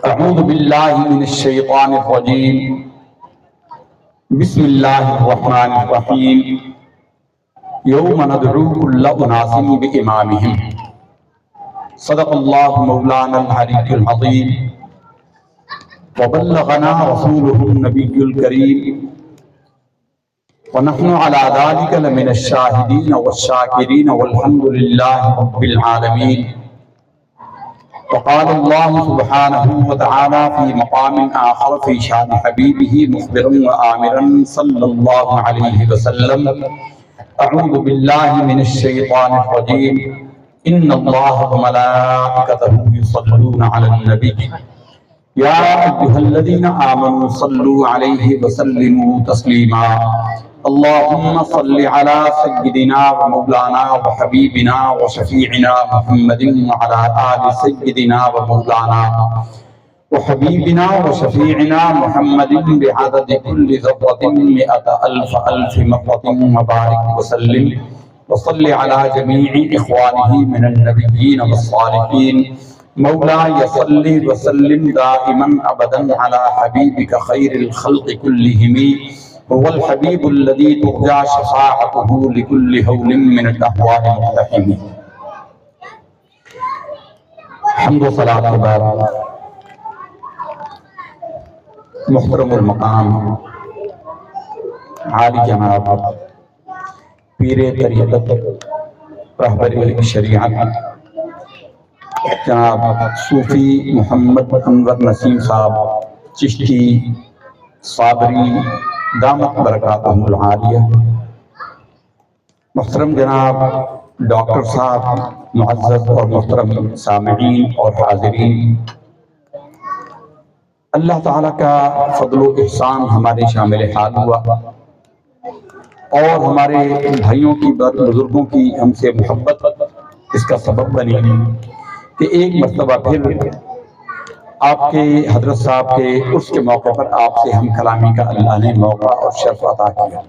اعوذ باللہ من الشیطان الرجیم بسم اللہ الرحمن الرحیم یوم ندعو کل اناس بامامہم صدق اللہ مولانا العلی العظیم وبلغنا رسولہ النبی الکریم ونحن على ذلك لمن الشاہدین والشاکرین والحمد للہ رب العالمین. وقال الله سبحانه وتعالى في مقام آخر في شان حبيبه مخبرا وآمرا صلى الله عليه وسلم: أعوذ بالله من الشيطان الرجيم إن الله وملائكته يصلون على النبي يا أيها الذين آمنوا صلوا عليه وسلموا تسليما. اللهم صل على سيدنا ومولانا وحبيبنا وشفيعنا محمد وعلى آل سيدنا ومولانا وحبيبنا وشفيعنا محمد بعدد كل ذرة 100,000 مرة وبارك وسلم وصل على جميع إخوانه من النبيين والصالحين. مولاي صل وسلم دائما أبدا على حبيبك خير الخلق كلهم هو الحبيب الذي ترجى شفاعته لكل هول من الأهوال مقتحم. حمد و صلاة و بعد. محترم المقام عالی جناب پیر طریقت رہبر شریعت جناب صوفی محمد انور نسیم صاحب چشتی صابری دامت برکاتہم العالیہ، محترم جناب ڈاکٹر صاحب، معزز اور محترم سامعین اور حاضرین، اللہ تعالیٰ کا فضل و احسان ہمارے شامل حال ہوا اور ہمارے بھائیوں کی بزرگوں کی ہم سے محبت اس کا سبب بنی کہ ایک مرتبہ پھر آپ کے حضرت صاحب کے اس کے موقع پر آپ سے ہم کلامی کا اللہ نے موقع اور شرف عطا کیا.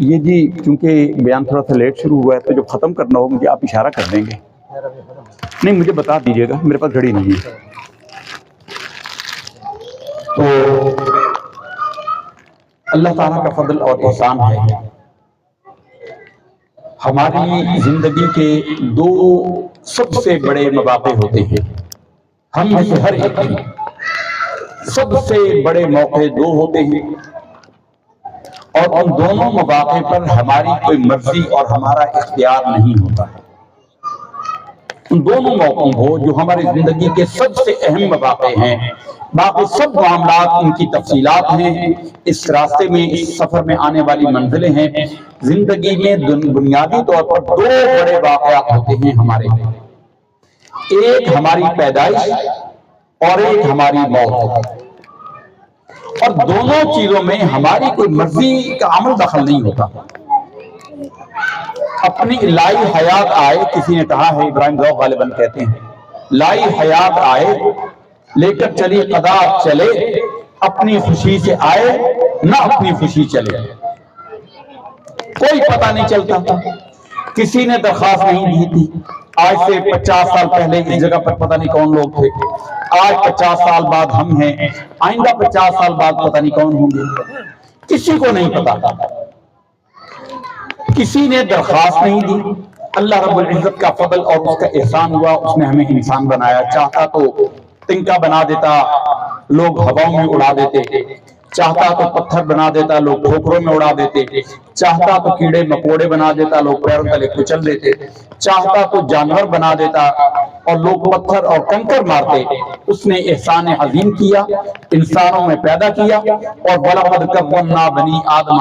یہ جی چونکہ بیان تھوڑا سا لیٹ شروع ہوا ہے تو جو ختم کرنا ہو مجھے آپ اشارہ کر دیں گے. نہیں مجھے بتا دیجیے گا، میرے پاس گھڑی نہیں ہے. تو اللہ تعالیٰ کا فضل اور احسان ہے، ہماری زندگی کے دو سب سے بڑے مواقع ہوتے ہیں. ہم میں سے ہر ایک کی سب سے بڑے موقع دو ہوتے ہیں اور ان دونوں مواقع پر ہماری کوئی مرضی اور ہمارا اختیار نہیں ہوتا. ان دونوں موقعوں کو جو ہماری زندگی کے سب سے اہم مواقع ہیں، باقی سب معاملات ان کی تفصیلات ہیں، اس راستے میں اس سفر میں آنے والی منزلیں ہیں. زندگی میں بنیادی طور پر دو بڑے واقعات ہوتے ہیں ہمارے، ایک ہماری پیدائش اور ایک ہماری موت. اور دونوں چیزوں میں ہماری کوئی مرضی کا عمل دخل نہیں ہوتا. اپنی لائی حیات آئے، کسی نے کہا ہے، ابراہیم ذوق غالباً کہتے ہیں، لائی حیات آئے لے کر چلی قضا چلے، اپنی خوشی سے آئے نہ اپنی خوشی چلے. کوئی پتہ نہیں چلتا. کسی نے درخواست نہیں دی تھی. آج سے 50 سال پہلے اس جگہ پر پتہ نہیں کون لوگ تھے، آج 50 سال بعد ہم ہیں، آئندہ 50 سال بعد پتہ نہیں کون ہوں گے. کسی کو نہیں پتا. کسی نے درخواست نہیں دی. اللہ رب العزت کا فضل اور اس کا احسان ہوا، اس نے ہمیں انسان بنایا. چاہتا تو تنکا بنا دیتا، لوگ ہواؤں میں اڑا دیتے. چاہتا تو پتھر بنا دیتا، لوگ ٹھوکروں میں اڑا دیتے. چاہتا تو کیڑے مکوڑے بنا دیتا، لوگ پیروں تلے کچل دیتے. چاہتا تو جانور بنا دیتا اور لوگ پتھر اور کنکر مارتے. اس نے احسان عظیم کیا، انسانوں میں پیدا کیا. اور وَلَقَدْ كَرَّمْنَا بَنِي آدَمَ،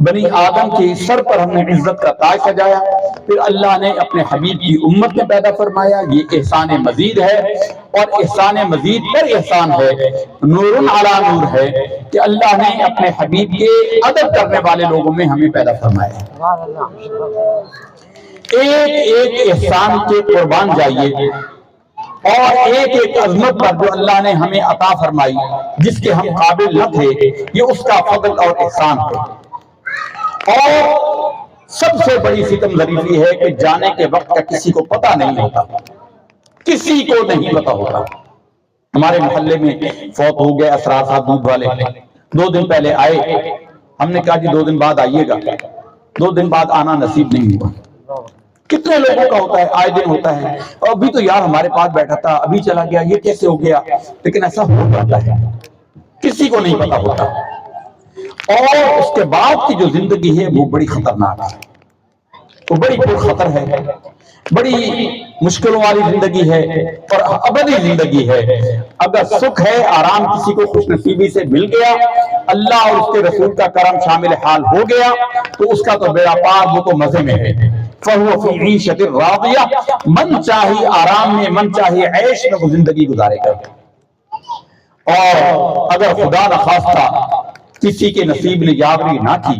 بنی آدم کے سر پر ہم نے عزت کا تاج سجایا. پھر اللہ نے اپنے حبیب کی امت میں پیدا فرمایا. یہ احسان مزید ہے اور احسان مزید پر احسان ہے، نور علی نور ہے کہ اللہ نے اپنے حبیب کے ادب کرنے والے لوگوں میں ہمیں پیدا فرمایا. ایک ایک احسان کے قربان جائیے اور ایک ایک عظمت پر جو اللہ نے ہمیں عطا فرمائی جس کے ہم قابل نہ تھے، یہ اس کا فضل اور احسان ہے. اور سب سے بڑی ستم ظریفی ہے کہ جانے کے وقت کا کسی کو پتہ نہیں ہوتا، کسی کو نہیں پتہ ہوتا۔ ہمارے محلے میں فوت ہو گئے اسرار صاحب دودھ والے، 2 دن پہلے آئے، ہم نے کہا جی 2 دن بعد آئیے گا، 2 دن بعد آنا نصیب نہیں ہوا۔ کتنے لوگوں کا ہوتا ہے، آئے دن ہوتا ہے، اور ابھی تو یار ہمارے پاس بیٹھا تھا، ابھی چلا گیا، یہ کیسے ہو گیا؟ لیکن ایسا ہو جاتا ہے، کسی کو نہیں پتہ ہوتا۔ اور اس کے بعد کی جو زندگی ہے وہ بڑی خطرناک ہے، وہ بڑی خطر ہے، بڑی مشکلوں والی زندگی ہے اور ابدی زندگی ہے۔ اگر سکھ ہے، آرام کسی کو خوش نصیبی سے مل گیا، اللہ اور اس کے رسول کا کرم شامل حال ہو گیا، تو اس کا تو بیڑا پار، وہ تو مزے میں ہے۔ فَهُوَ فِي عِيشَةٍ رَاضِيَةٍ، من چاہی آرام میں، من چاہی عیش میں وہ زندگی گزارے گا۔ اور اگر خدا نخواستہ کسی کے نصیب نے یاوری نہ کی،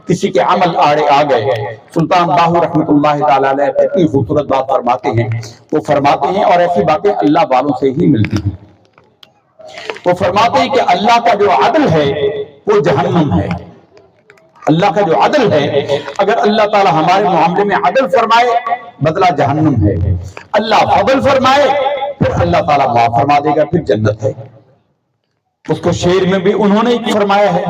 کسی کے عمل آڑے آ گئے، سلطان باہو رحمۃ اللہ تعالیٰ علیہ اتنی خوبصورت بات فرماتے ہیں، وہ فرماتے ہیں، اور ایسی باتیں اللہ والوں سے ہی ملتی ہیں، وہ فرماتے ہیں کہ اللہ کا جو عدل ہے وہ جہنم ہے۔ اللہ کا جو عدل ہے، اگر اللہ تعالیٰ ہمارے معاملے میں عدل فرمائے بدلہ جہنم ہے، اللہ فضل فرمائے پھر اللہ تعالیٰ معاف فرما دے گا، پھر جنت ہے۔ اس کو شعر میں بھی انہوں نے فرمایا ہے،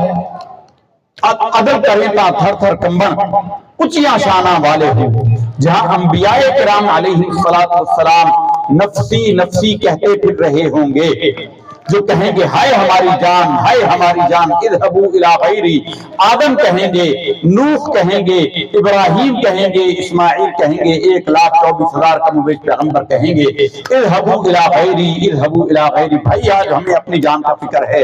عدل کریں تا تھر تھر کمبن، اونچیاں شاناں والے ہوں، جہاں انبیاء کرام علیہ السلام نفسی نفسی کہتے پھر رہے ہوں گے، جو کہیں گے ہائے ہماری جان، ہائے ہماری جان، اذهبوا الى غیری، آدم کہیں گے، نوح کہیں گے، ابراہیم کہیں گے، اسماعیل کہیں گے، 1,24,000 کم و بیش پیغمبر کہیں گے اذهبوا الى غیری، اذهبوا الى غیری۔ بھائی آج ہمیں اپنی جان کا فکر ہے،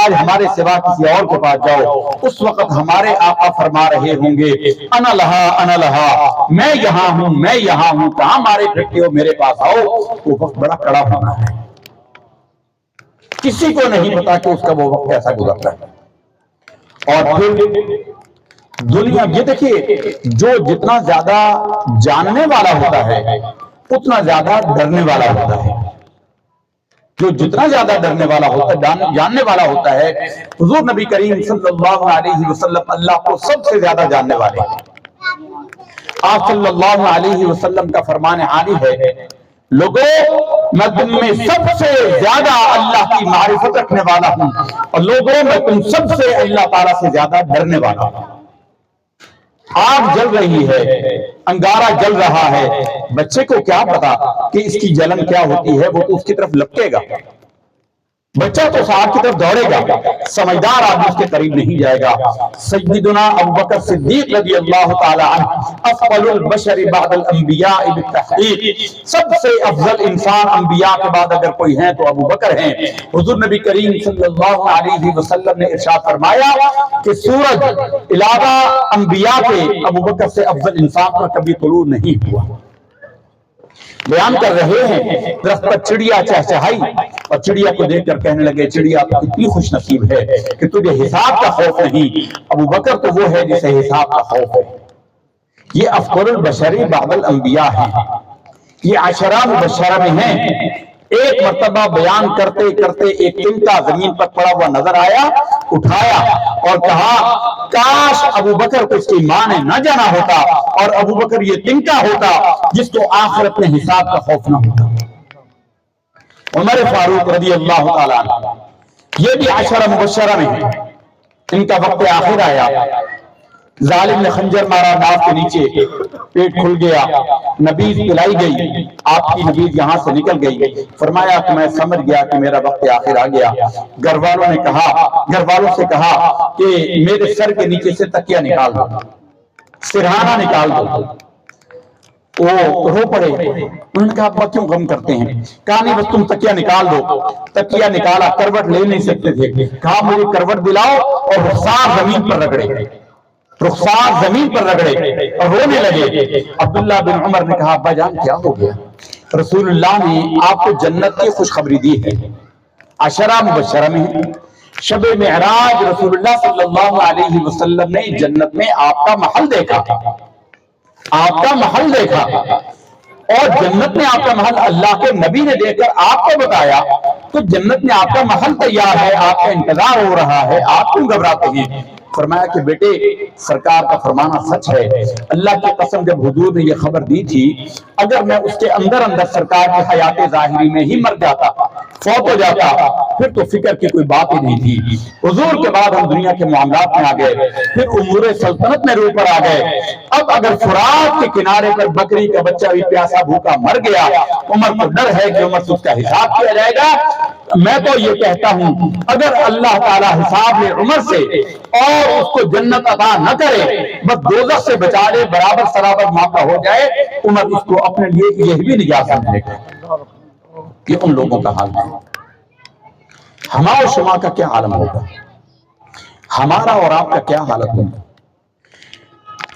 آج ہمارے سوا کسی اور کے پاس جاؤ، اس وقت ہمارے آقا فرما رہے ہوں گے انا لہا انا لہا، میں یہاں ہوں میں یہاں ہوں، کہاں مارے پھرتے ہو، میرے پاس آؤ۔ وہ وقت بڑا کڑا ہونا ہے، کسی کو نہیں پتا کہ اس کا وہ وقت کیسا گزرتا ہے۔ اور پھر دنیا، یہ دیکھیے، جو جتنا زیادہ جاننے والا ہوتا ہے اتنا زیادہ ڈرنے والا ہوتا ہے، جو جتنا زیادہ ڈرنے والا ہوتا ہے، جاننے والا ہوتا ہے۔ حضور نبی کریم صلی اللہ علیہ وسلم اللہ کو سب سے زیادہ جاننے والے ہیں۔ آپ صلی اللہ علیہ وسلم کا فرمان عالی ہے، لوگوں میں تم میں سب سے زیادہ اللہ کی معرفت رکھنے والا ہوں، اور لوگوں میں تم سب سے اللہ تعالیٰ سے زیادہ ڈرنے والا ہوں۔ آگ جل رہی ہے، انگارہ جل رہا ہے، بچے کو کیا پتا کہ اس کی جلن کیا ہوتی ہے، وہ تو اس کی طرف لپکے گا، بچہ تو آگ کی طرف دوڑے گا، سمجھدار آدمی اس کے قریب نہیں جائے گا۔ سیدنا ابوبکر صدیق رضی اللہ تعالی عنہ افضل البشر بعد الانبیاء بالتحقیق، سب سے افضل انسان انبیاء کے بعد اگر کوئی ہیں تو ابوبکر ہیں۔ حضور نبی کریم صلی اللہ علیہ وسلم نے ارشاد فرمایا کہ سورج علاوہ انبیاء کے ابوبکر سے افضل انسان پر کبھی طلوع نہیں ہوا۔ بیان کر رہے ہیں، درخت پر چڑیا چہچہائی اور چڑیا کو دیکھ کر کہنے لگے، چڑیا تو اتنی خوش نصیب ہے کہ تجھے حساب کا خوف نہیں، ابوبکر تو وہ ہے جسے حساب کا خوف ہے۔ یہ افضل البشر بعد الانبیاء ہیں، یہ عشرہ مبشرہ میں ہیں۔ ایک مرتبہ بیان کرتے کرتے ایک تنکا زمین پر پڑا ہوا نظر آیا، اٹھایا اور کہا کاش ابوبکر کو اس کی ماں نے نہ جانا ہوتا، اور ابوبکر یہ تنکا ہوتا جس کو آخرت میں حساب کا خوف نہ ہوتا۔ عمر فاروق رضی اللہ تعالیٰ عنہ، یہ بھی عشرہ مبشرہ میں ہیں، ان کا وقت آخر آیا، ظالم نے خنجر مارا ناف کے نیچے، پیٹ کھل گیا، نبیذ پلائی گئی، آپ کی نبیذ یہاں سے نکل گئی۔ فرمایا کہ میں سمجھ گیا کہ میرا وقت آخر آ گیا۔ گھر والوں سے کہا کہ میرے سر کے نیچے سے تکیہ نکال دو، سرہانہ نکال دو۔ وہ رو پڑے، انہوں نے کہا ابا کیوں غم کرتے ہیں؟ کہا نہیں بس تم تکیہ نکال دو۔ تکیہ نکالا، کروٹ لے نہیں سکتے تھے، کہا مجھے کروٹ دلاؤ، اور رخسار زمین پر رگڑے، رخسار زمین پر رگڑے اور رونے لگے۔ عبداللہ بن عمر نے کہا ابا جان کیا ہو گیا؟ رسول اللہ نے آپ کو جنت کی خوشخبری دی ہے، عشرہ مبشرہ میں ہے۔ شب معراج رسول اللہ صلی اللہ علیہ وسلم نے جنت میں آپ کا محل دیکھا، آپ کا محل دیکھا، اور جنت میں آپ کا محل اللہ کے نبی نے دیکھ کر آپ کو بتایا، تو جنت میں آپ کا محل تیار ہے، آپ کا انتظار ہو رہا ہے، آپ کیوں گھبراتے ہیں؟ فرمایا کہ بیٹے سرکار کا فرمانا سچ ہے، اللہ کی قسم جب حضور نے یہ خبر دی تھی اگر میں اس کے اندر سرکار کی حیات ظاہری میں ہی مر جاتا، فوت ہو جاتا، پھر تو فکر کی کوئی بات ہی نہیں تھی۔ حضور کے بعد ہم دنیا کے معاملات میں آ گئے، پھر امور سلطنت میں روح پر آ گئے۔ اب اگر فرات کے کنارے پر بکری کا بچہ بھی پیاسا بھوکا مر گیا، عمر کو ڈر ہے کہ عمر سے اس کا حساب کیا جائے گا۔ میں تو یہ کہتا ہوں اگر اللہ تعالی حساب عمر سے اور اس کو جنت عطا نہ کرے، بس دوزخ سے بچا لے، برابر سرابر معاملہ ہو جائے، عمر اس کو اپنے لیے یہ بھی نجات سمجھے گا۔ یہ ان لوگوں کا حال ہے۔ ہمارا شما کا کیا عالم ہوگا، ہمارا اور آپ کا کیا حالت ہوگا۔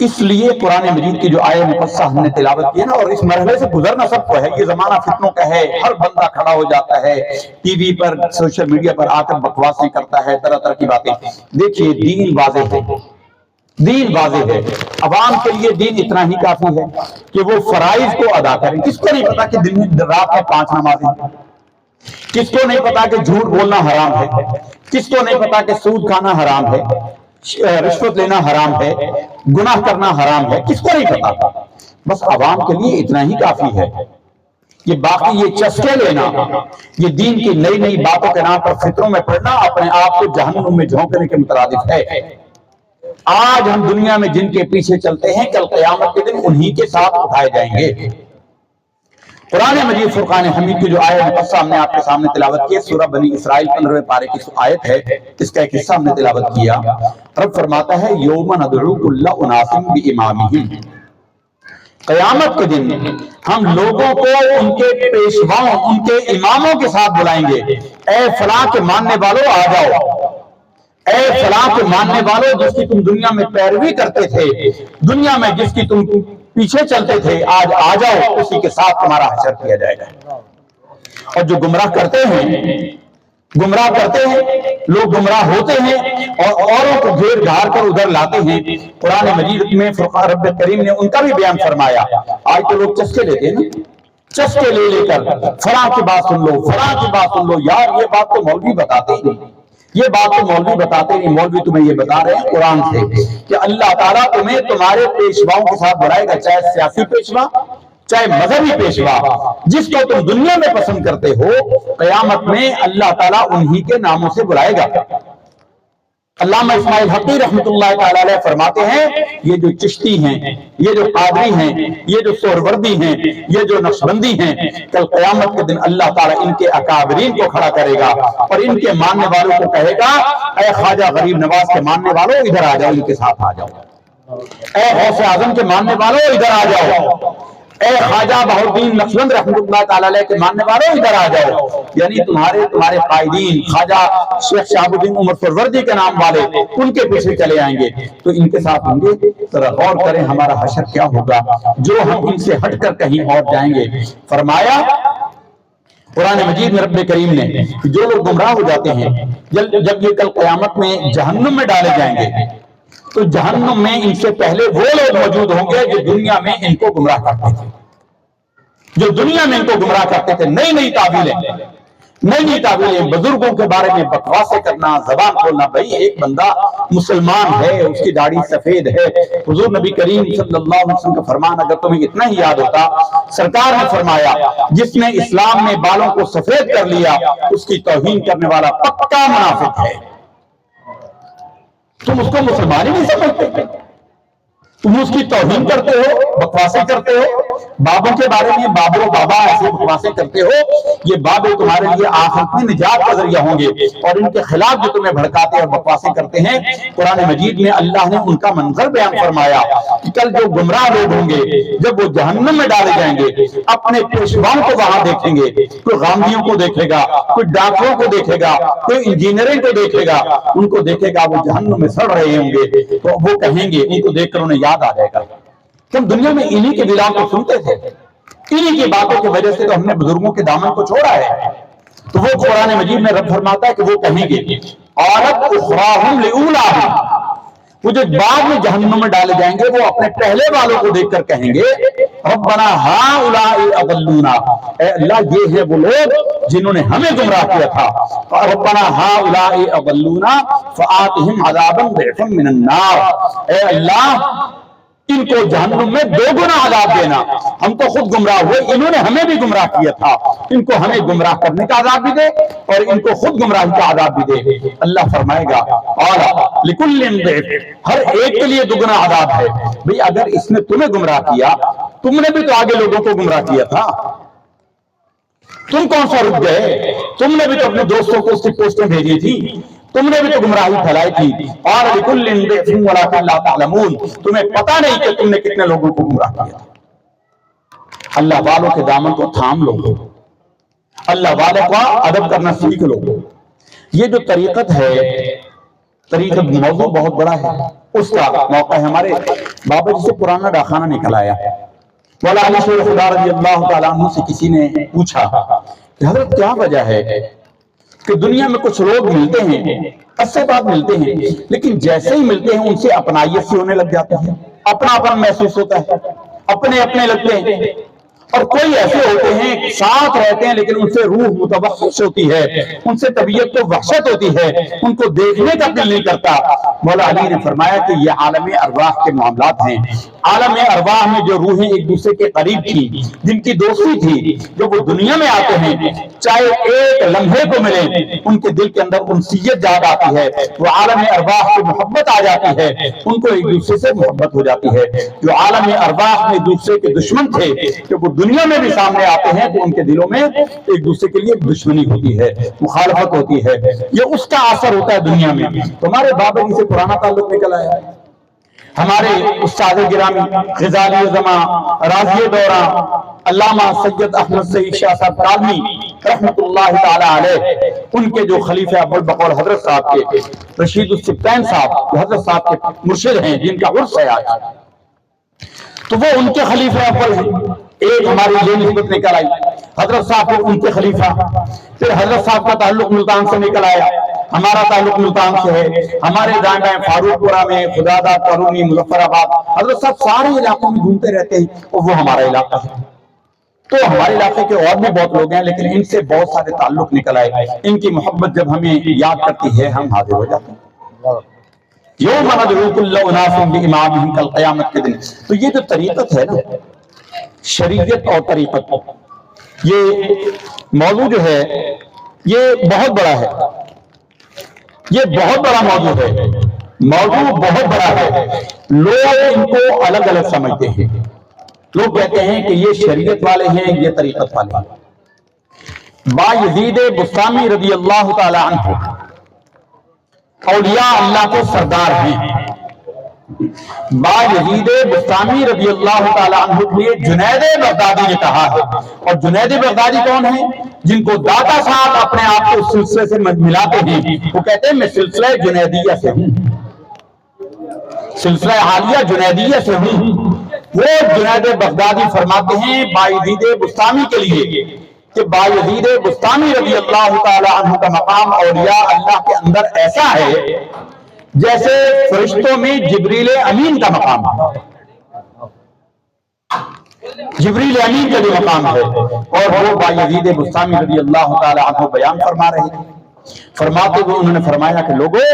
اس لیے قرآن مجید کی جو آیت مقدسہ ہم نے تلاوت کی ہے نا، اور اس مرحلے سے گزرنا سب کو ہے، یہ زمانہ فتنوں کا ہے، ہر بندہ کھڑا ہو جاتا ہے ٹی وی پر سوشل میڈیا پر آ کر بکواسیں کرتا ہے، طرح طرح کی باتیں۔ دیکھیے دین واضح ہے، دین واضح ہے، عوام کے لیے دین اتنا ہی کافی ہے کہ وہ فرائض کو ادا کریں۔ کس کو نہیں پتا کہ دن میں رات میں 5 نمازیں، کس کو نہیں پتا کہ جھوٹ بولنا حرام ہے، کس کو نہیں پتا کہ سود کھانا حرام ہے، رشوت لینا حرام ہے، گناہ کرنا حرام ہے، کس کو نہیں پتا۔ بس عوام کے لیے اتنا ہی کافی ہے۔ یہ باقی یہ چسکے لینا، یہ دین کی نئی نئی باتوں کے نام پر فطروں میں پڑنا، اپنے آپ کو جہنم میں جھونکنے کے مترادف ہے۔ آج ہم دنیا میں جن کے پیچھے چلتے ہیں، کل قیامت کے دن انہی کے ساتھ اٹھائے جائیں گے۔ قرآن مجید فرقان حمید کی جو آیت مقدسہ ہم نے آپ کے سامنے تلاوت کی ہے، سورہ بنی اسرائیل 15ویں پارے کی آیت ہے، اس کا ایک حصہ ہم نے تلاوت کیا۔ رب فرماتا ہے یوم ندعو کل اناس بامامہم، قیامت کے دن ہم لوگوں کو ان کے پیشواؤں، ان کے اماموں کے ساتھ بلائیں گے۔ اے فلاں کے ماننے والوں آ جاؤ، اے فلاں کے ماننے والوں جس کی تم دنیا میں پیروی کرتے تھے، دنیا میں جس کی تم پیچھے چلتے تھے، آج آ جاؤ، اسی کے ساتھ تمہارا حشر کیا جائے گا۔ اور جو گمراہ کرتے ہیں لوگ گمراہ ہوتے ہیں اور اوروں کو گھیر گھار کر ادھر لاتے ہیں۔ قرآن مجید میں فرقان رب کریم نے ان کا بھی بیان فرمایا۔ آج تو لوگ چسکے لیتے ہیں نا، چسکے لے لے کر فلاں کی بات سن لو، فلاں کی بات سن لو۔ یار یہ بات تو مولوی بتاتے ہی نہیں، یہ بات تو مولوی بتاتے نہیں، مولوی تمہیں یہ بتا رہے ہیں قرآن سے کہ اللہ تعالیٰ تمہیں تمہارے پیشواؤں کے ساتھ بلائے گا، چاہے سیاسی پیشوا، چاہے مذہبی پیشوا، جس کو تم دنیا میں پسند کرتے ہو، قیامت میں اللہ تعالیٰ انہی کے ناموں سے بلائے گا۔ علامہ اسماعیل حقی رحمۃ اللہ تعالی علیہ فرماتے ہیں یہ جو چشتی ہیں، یہ جو قادری ہیں، یہ جو سہروردی ہیں، یہ جو نقشبندی ہیں، کل قیامت کے دن اللہ تعالیٰ ان کے اکابرین کو کھڑا کرے گا اور ان کے ماننے والوں کو کہے گا اے خواجہ غریب نواز کے ماننے والوں ادھر آ جاؤ، ان کے ساتھ آ جاؤ۔ اے غوث اعظم کے ماننے والوں ادھر آ جاؤ، اے خواجہ بہاؤالدین نقشبند رحمۃ اللہ تعالی علیہ کے ماننے والوں ادھر آ جاؤ۔ یعنی تمہارے قائدین خواجہ شیخ شہاب الدین عمر سہروردی کے نام والے ان کے پیچھے چلے آئیں گے تو ان کے ساتھ ہوں گے۔ ذرا غور کریں ہمارا حشر کیا ہوگا جو ہم ان سے ہٹ کر کہیں اور جائیں گے۔ فرمایا قرآن مجید میں رب کریم نے جو لوگ گمراہ ہو جاتے ہیں، جب یہ کل قیامت میں جہنم میں ڈالے جائیں گے تو جہنم میں ان سے پہلے وہ لوگ موجود ہوں گے جو دنیا میں ان کو گمراہ کرتے تھے، جو دنیا میں ان کو گمراہ کرتے تھے۔ نئی نئی تعبیریں، بزرگوں کے بارے میں بکواسیں کرنا، زبان کھولنا۔ بھائی ایک بندہ مسلمان ہے، اس کی داڑھی سفید ہے، حضور نبی کریم صلی اللہ علیہ وسلم کا فرمان اگر تمہیں اتنا ہی یاد ہوتا، سرکار نے فرمایا جس نے اسلام میں بالوں کو سفید کر لیا اس کی توہین کرنے والا پکا منافق ہے۔ تم اس کو مسلمان ہی نہیں سمجھتے، تم اس کی توہین کرتے ہو، بکواسیں کرتے ہو، بابوں کے بارے میں بابو بابا ایسے بکواسیں کرتے ہو۔ یہ بابے تمہارے لیے آخرت میں نجات کا ذریعہ ہوں گے، اور ان کے خلاف جو تمہیں بھڑکاتے اور بکواسیں کرتے ہیں، قرآن مجید میں اللہ نے ان کا منظر بیان فرمایا کہ کل جو گمراہ لوگ ہوں گے جب وہ جہنم میں ڈالے جائیں گے، اپنے پیشواؤں کو وہاں دیکھیں گے، کوئی غامدیوں کو دیکھے گا، کوئی ڈاکٹروں کو دیکھے گا، کوئی انجینئرنگ کو دیکھے گا، ان کو دیکھے گا وہ جہنم میں سڑ رہے ہوں گے تو وہ کہیں گے، ان کو دیکھ کر انہیں یاد آ جائے گا کہ ہم دنیا میں انہی کے ویلاؤں کو سنتے تھے، انہی کی باتوں کی وجہ سے تو ہم نے بزرگوں کے دامن کو چھوڑا ہے۔ تو وہ قرآن مجید میں رب فرماتا ہے کہ وہ کہیں گے عورت اخراہم لأولاہم، وہ جو بعد میں جہنم میں ڈالے جائیں گے وہ اپنے پہلے والوں کو دیکھ کر کہیں گے ربنا ہؤلاء اضلونا، اے اللہ یہ ہے وہ لوگ جنہوں نے ہمیں گمراہ کیا تھا، ربنا ہؤلاء اضلونا فآتهم عذابا ضعفا من النار، اے اللہ ان کو جہنم میں دو گنا عذاب دینا، ہم تو خود گمراہ ہوئے، انہوں نے ہمیں بھی گمراہ کیا تھا، ان کو ہمیں گمراہ کرنے کا عذاب بھی دے اور ان کو خود گمراہی کا عذاب بھی دے۔ اللہ فرمائے گا اور لکل ضعف، ہر ایک کے لیے دگنا عذاب ہے۔ بھئی اگر اس نے تمہیں گمراہ کیا، تم نے بھی تو آگے لوگوں کو گمراہ کیا تھا، تم کون سا رک گئے؟ تم نے بھی تو اپنے دوستوں کو اس کی پوسٹیں بھیجی تھی، تم نے بھی تو گمراہی پھیلائی تھی، اور لکل ضعف ولکن لا تعلمون، تمہیں پتہ نہیں کہ تم نے کتنے لوگوں کو گمراہ کیا۔ اللہ والوں کے دامن کو تھام لو، اللہ والوں کا ادب کرنا سیکھ لو۔ یہ جو طریقت ہے، طریقت موضوع بہت بڑا ہے، اس کا موقع ہے ہمارے بابا جی سے پرانا ڈاکخانہ نکل آیا۔ مولا علی شیر خدا رضی اللہ تعالیٰ عنہ سے کسی نے پوچھا کہ حضرت کیا وجہ ہے کہ دنیا میں کچھ لوگ ملتے ہیں، اچھے بات ملتے ہیں، لیکن جیسے ہی ملتے ہیں ان سے اپنائیت سی ہونے لگ جاتے ہیں، اپناپن محسوس ہوتا ہے، اپنے اپنے لگتے ہیں، اور کوئی ایسے ہوتے ہیں ساتھ رہتے ہیں لیکن ان سے روح متوحش ہوتی ہے، ان سے طبیعت کو وحشت ہوتی ہے، ان کو دیکھنے کا دل نہیں کرتا۔ مولا علی نے فرمایا کہ یہ عالم ارواح کے معاملات ہیں۔ عالم ارواح میں جو روحیں ایک دوسرے کے قریب تھی، جن کی دوستی تھی، جو وہ دنیا میں آتے ہیں، چاہے ایک لمحے کو ملے، ان کے دل کے اندر انسیت جاگ آتی ہے، وہ عالم ارواح کی محبت آ جاتی ہے، ان کو ایک دوسرے سے محبت ہو جاتی ہے۔ جو عالم ارواح میں ایک دوسرے کے دشمن تھے کہ وہ دنیا میں بھی سامنے آتے ہیں تو ان کے دلوں میں ایک دوسرے کے لیے دشمنی ہوتی ہے، مخالفت ہوتی ہے، یہ اس کا اثر ہوتا ہے دنیا میں۔ تمہارے بابا جی سے پرانا تعلق نکل آیا، ہمارے استاد گرامی غزالی زماں راضی دوراں علامہ سید احمد سعید شاہ صاحب کاظمی رحمۃ اللہ تعالی علیہ، ان کے جو خلیفہ اول بقول حضرت صاحب کے رشید السبطین صاحب جو حضرت صاحب کے مرشد ہیں، جن کا عرس ہے آج، تو وہ ان کے خلیفہ اول ہیں۔ ایک ہماری یہ نسبت نکل آئی، حضرت صاحب کو ان کے خلیفہ، پھر حضرت صاحب کا تعلق ملتان سے نکل آیا، ہمارا تعلق ملتان سے ہے، ہمارے دائیں بائیں فاروق پورہ میں، خدادہ، قرونی، مظفر آباد، حضرت صاحب سارے علاقوں میں گھومتے رہتے ہیں اور وہ ہمارا علاقہ ہے۔ تو ہمارے علاقے کے اور بھی بہت لوگ ہیں لیکن ان سے بہت سارے تعلق نکل آئے، ان کی محبت جب ہمیں یاد کرتی ہے ہم حاضر ہو جاتے ہیں۔ یوم ندعو کل اناس بامامہم، کل قیامت کے دن۔ تو یہ جو طریقت ہے نا، شریعت اور طریقت، یہ موضوع جو ہے یہ بہت بڑا ہے، یہ بہت بڑا موضوع ہے، موضوع بہت بڑا ہے۔ لوگ ان کو الگ الگ سمجھتے ہیں، لوگ کہتے ہیں کہ یہ شریعت والے ہیں، یہ طریقت والے ہیں۔ بایزید بسطامی رضی اللہ تعالی عنہ اولیاء اللہ کے سردار ہیں۔ بایزید بسطامی رضی اللہ تعالی عنہ کے لیے جنید بغدادی نے کہا ہے، اور جنید بغدادی کون ہیں؟ جن کو داتا صاحب اپنے آپ کو سلسلے سے ملاتے ہیں، وہ کہتے ہیں میں سلسلہ جنیدیہ سے ہوں، سلسلہ حالیہ جنیدیہ سے ہوں۔ وہ جنید بغدادی فرماتے ہیں بایزید بسطامی کے لیے کہ بایزید بسطامی رضی اللہ تعالی عنہ کا مقام اولیاء اللہ کے اندر ایسا ہے جیسے فرشتوں میں جبریل امین کا مقام ہے، جبریل امین کا جو مقام ہے، اور وہ بایزید بسطامی رضی اللہ تعالی عنہ بیان فرما رہے ہیں۔ فرماتے ہوئے انہوں نے فرمایا کہ لوگوں،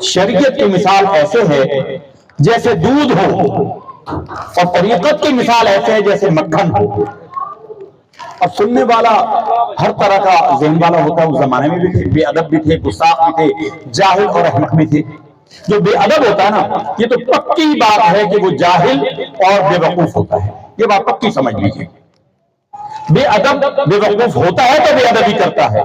شریعت کی مثال ایسے ہے جیسے دودھ ہو، اور طریقت کی مثال ایسے ہے جیسے مکھن ہو۔ اب سننے والا ہر طرح کا ذہن والا ہوتا ہے، اس زمانے میں بھی تھے، بے ادب بھی تھے، گستاخ بھی تھے، جاہل اور احمق بھی تھے۔ جو بے ادب ہوتا ہے نا، یہ تو پکی بات ہے کہ وہ جاہل اور بے وقوف ہوتا ہے، یہ بات پکی سمجھ لیجیے۔ بے ادب بے وقوف ہوتا ہے تو بے ادبی کرتا ہے،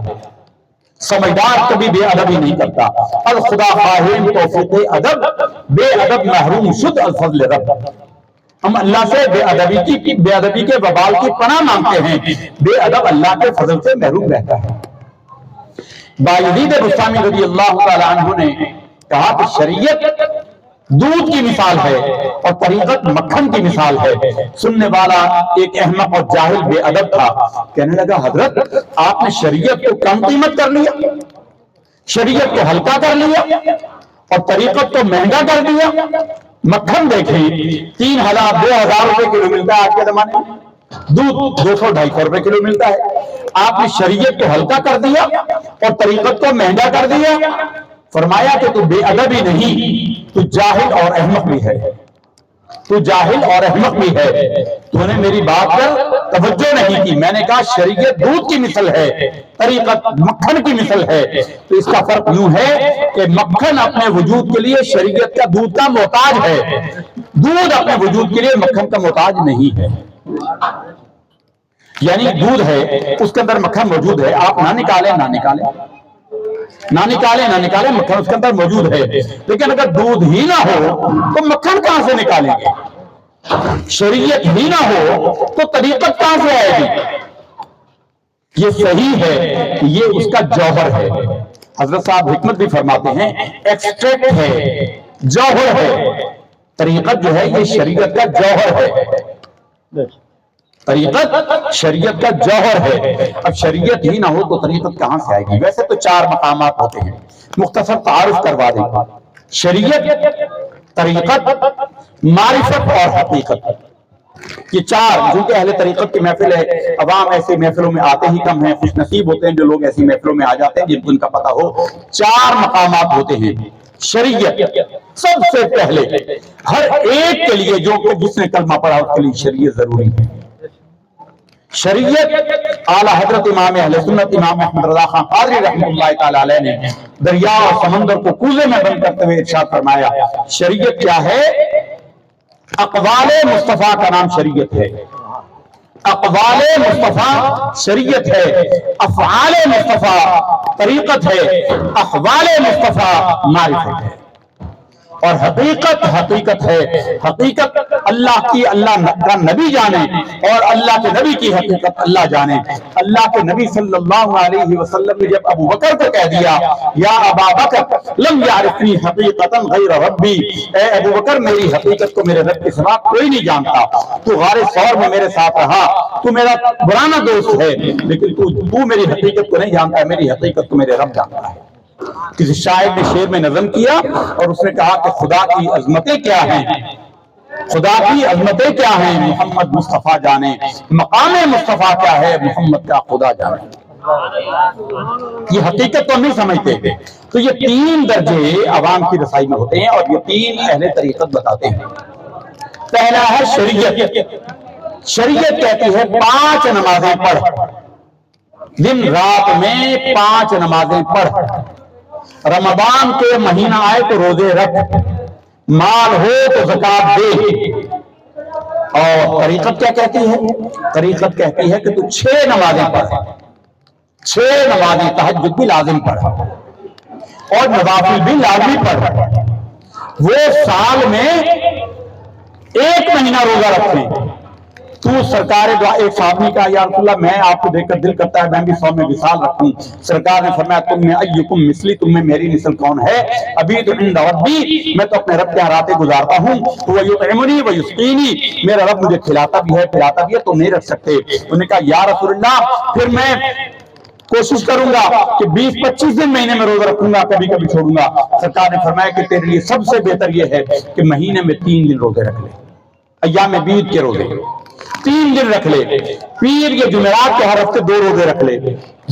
سمجھدار کبھی بے ادبی نہیں کرتا۔ الخدا خواہیم توفیق ادب، بے ادب محروم شد الفضل رب۔ ہم اللہ سے بے ادبی کے وبال کی پناہ مانگتے ہیں، بے ادب اللہ کے فضل سے محروم رہتا ہے۔ بایزید بسطامی رضی اللہ تعالی عنہ نے کہا کہ شریعت دودھ کی مثال ہے اور طریقت مکھن کی مثال ہے۔ سننے والا ایک احمق اور جاہل بے ادب تھا، کہنے لگا حضرت آپ نے شریعت کو کم قیمت کر لیا، شریعت کو ہلکا کر لیا، اور طریقت کو مہنگا کر دیا. مکھن دیکھیں 3000 2000 روپے کلو ملتا ہے آج کے زمانے میں, دودھ 200-250 روپے کلو ملتا ہے. آپ نے شریعت کو ہلکا کر دیا اور طریقت کو مہنگا کر دیا. فرمایا کہ تو بے ادب ہی نہیں, تو جاہل اور احمق بھی ہے. تو جاہل اور احمق بھی ہے. تو نے میری بات پر توجہ نہیں کی. میں نے کہا شریعت دودھ کی مثل ہے, طریقت مکھن کی مثل ہے. تو اس کا فرق یوں ہے کہ مکھن اپنے وجود کے لیے شریعت کا دودھ کا محتاج ہے, دودھ اپنے وجود کے لیے مکھن کا محتاج نہیں ہے. یعنی دودھ ہے, اس کے اندر مکھن موجود ہے, آپ نہ نکالیں نہ نکالیں نہ نکالیں نہ نکالیں, مکھن اس کے اندر موجود ہے. لیکن اگر دودھ ہی نہ ہو تو مکھن کہاں سے نکالیں گے؟ شریعت ہی نہ ہو تو طریقت کہاں سے آئے گی؟ یہ صحیح ہے کہ یہ اس کا جوہر ہے. حضرت صاحب حکمت بھی فرماتے ہیں ایکسٹریکٹ ہے, جوہر ہے. طریقت جو ہے یہ شریعت کا جوہر ہے. طریقت شریعت کا جوہر ہے. اب شریعت ہی نہ ہو تو طریقت کہاں سے آئے گی؟ ویسے تو 4 مقامات ہوتے ہیں, مختصر تعارف کروا دیں. شریعت, طریقت, معرفت اور حقیقت. یہ 4, جو کہ اہل طریقت کی محفل ہے, عوام ایسی محفلوں میں آتے ہی کم ہیں. خوش نصیب ہوتے ہیں جو لوگ ایسی محفلوں میں آ جاتے ہیں جن کو ان کا پتہ ہو. 4 مقامات ہوتے ہیں. شریعت سب سے پہلے ہر ایک کے لیے, جو جس نے کلمہ پڑھا اس کے لیے شریعت ضروری ہے. شریعت اعلیٰ حضرت امام اہل سنت امام احمد رضا خان قادری رحمۃ اللہ تعالی علیہ نے دریا اور سمندر کو کوزے میں بند کرتے ہوئے ارشاد فرمایا, شریعت کیا ہے؟ اقوال مصطفیٰ کا نام شریعت ہے. اقوال مصطفیٰ شریعت ہے, افعال مصطفیٰ طریقت ہے, احوال مصطفیٰ معرفت ہے. اور حقیقت حقیقت ہے. حقیقت اللہ کی اللہ کا نبی جانے, اور اللہ کے نبی کی حقیقت اللہ جانے. اللہ کے نبی صلی اللہ علیہ وسلم نے جب ابو بکر کو کہہ دیا یا ابا بکر لم یعرفنی حقیقتا غیر ربی, اے ابو بکر میری حقیقت کو میرے رب کے سوا کوئی نہیں جانتا. تو غار ثور میں میرے ساتھ رہا, تو میرا پرانا دوست ہے, لیکن تو میری حقیقت کو نہیں جانتا ہے, میری حقیقت کو میرے رب جانتا ہے. کسی شاعر نے شعر میں نظم کیا اور اس نے کہا کہ خدا کی عظمتیں کیا ہیں, خدا کی عظمتیں کیا ہیں, محمد مصطفیٰ جانے. مقام مصطفیٰ کیا ہے, محمد کا خدا جانے. یہ حقیقت تو نہیں سمجھتے. تو یہ 3 درجے عوام کی رسائی میں ہوتے ہیں, اور یہ 3 اہل طریقت بتاتے ہیں. پہلا ہے شریعت. شریعت کہتی ہے 5 نمازیں پڑھ, دن رات میں 5 نمازیں پڑھ, رمضان کے مہینہ آئے تو روزے رکھ, مال ہو تو زکات دے. اور طریقت کیا کہتی ہے؟ طریقت کہتی ہے کہ تو 6 نمازیں پڑھ, 6 نمازیں, تہجد بھی لازم پڑھ اور نوافل بھی لازمی پڑھ. وہ سال میں 1 مہینہ روزہ رکھیں. تو سرکار دعا, ایک صحابی کا یا رسول اللہ میں آپ کو دیکھ کر دل کرتا ہے میں بھی 100 میں وصال رکھوں. سرکار نے فرمایا تم میں ایکم مثلی, تم میں میری نسل کون ہے؟ ابھی تو عند ربی, میں تو اپنے رب کے راتیں گزارتا ہوں. وہ یطعمنی و یسقینی, میرا رب مجھے کھلاتا بھی ہے پلاتا بھی ہے, تو نہیں رکھ سکتے. انہوں نے کہا یا رسول اللہ پھر میں کوشش کروں گا کہ 20-25 دن مہینے میں روزہ رکھوں گا, کبھی کبھی چھوڑوں گا. سرکار نے فرمایا کہ تیرے لیے سب سے بہتر یہ ہے کہ مہینے میں 3 دن روزے رکھ لے, ایام بیض کے روزے 3 دن رکھ لے. پیر یا جمعرات کے ہر ہفتے 2 روزے رکھ لے.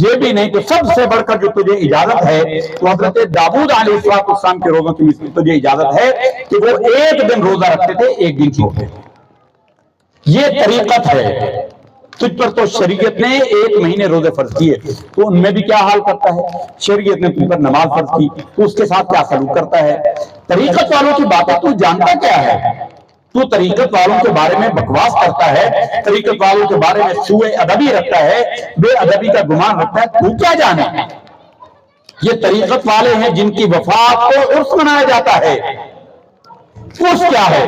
یہ بھی نہیں تو سب سے بڑھ کر جو تجھے اجازت ہے تو حضرت داؤد علیہ السلام کے روزوں کی مثل تجھے اجازت ہے کہ وہ 1 دن روزہ رکھتے تھے, 1 دن چھوڑتے تھے. یہ طریقت ہے. تجھ پر تو شریعت نے 1 مہینے روزے فرض کیے, تو ان میں بھی کیا حال کرتا ہے؟ شریعت نے تم پر نماز فرض کی, تو اس کے ساتھ کیا سلوک کرتا ہے؟ طریقت والوں کی باتیں تو جانتا کیا ہے؟ تو طریقت والوں کے بارے میں بکواس کرتا ہے, طریقت والوں کے بارے میں سوء ادبی رکھتا ہے, بے ادبی کا گمان رکھتا ہے. تو کیا جانے؟ یہ طریقت والے ہیں جن کی وفات کو عرس منایا جاتا ہے. عرس کیا ہے؟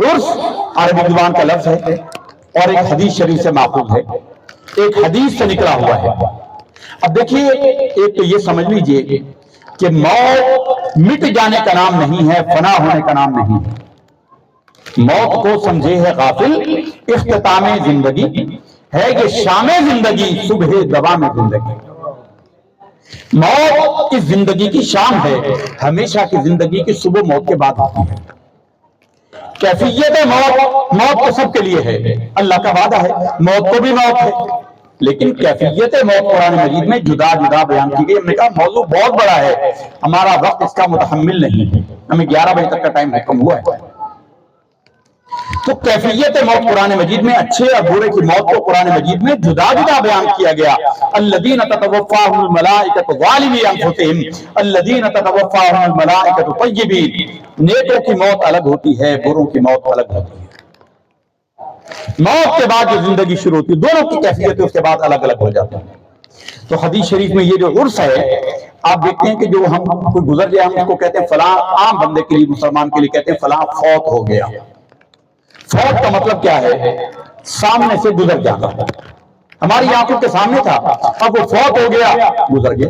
عرس عربی زبان کا لفظ ہے اور ایک حدیث شریف سے ماخوذ ہے, ایک حدیث سے نکلا ہوا ہے. اب دیکھیے, ایک تو یہ سمجھ لیجئے کہ موت مٹ جانے کا نام نہیں ہے, فنا ہونے کا نام نہیں ہے. موت کو سمجھے ہے غافل, اختتام زندگی ہے یہ شام زندگی, صبح دوام زندگی. موت اس زندگی کی شام ہے، ہمیشہ کی زندگی کی صبح موت کے بعد آتی ہے۔ کیفیت موت، موت تو سب کے لیے ہے، اللہ کا وعدہ ہے موت کو بھی موت ہے، لیکن کیفیت موت قرآن مجید میں جدا جدا بیان کی گئی۔ ہم نے کہا موضوع بہت بڑا ہے، ہمارا وقت اس کا متحمل نہیں ہے، ہمیں 11 بجے تک کا ٹائم حکم ہوا ہے۔ تو کیفیت موت قرآن مجید میں اچھے اور برے کی موت کو قرآن مجید میں جدا جدا بیان کیا گیا۔ الذین تتوفاہم الملائکۃ ظالمی انفسہم الذین تتوفاہم الملائکۃ طیبین، نیکوں کی موت الگ ہوتی ہے، بروں کی موت الگ ہوتی ہے۔ موت کے بعد جو زندگی شروع ہوتی ہے، دونوں کی کیفیتیں اس کے بعد الگ الگ ہو جاتی ہیں۔ تو حدیث شریف میں یہ جو عرس ہے، آپ دیکھتے ہیں کہ جو ہم کوئی گزر گیا، ہم اس کو کہتے ہیں فلاں، عام بندے کے لیے، مسلمان کے لیے کہتے ہیں فلاں فوت ہو گیا۔ فوت کا مطلب کیا ہے؟ سامنے سے گزر جانا، ہماری آنکھوں کے سامنے تھا، اب وہ فوت ہو گیا، گزر گیا،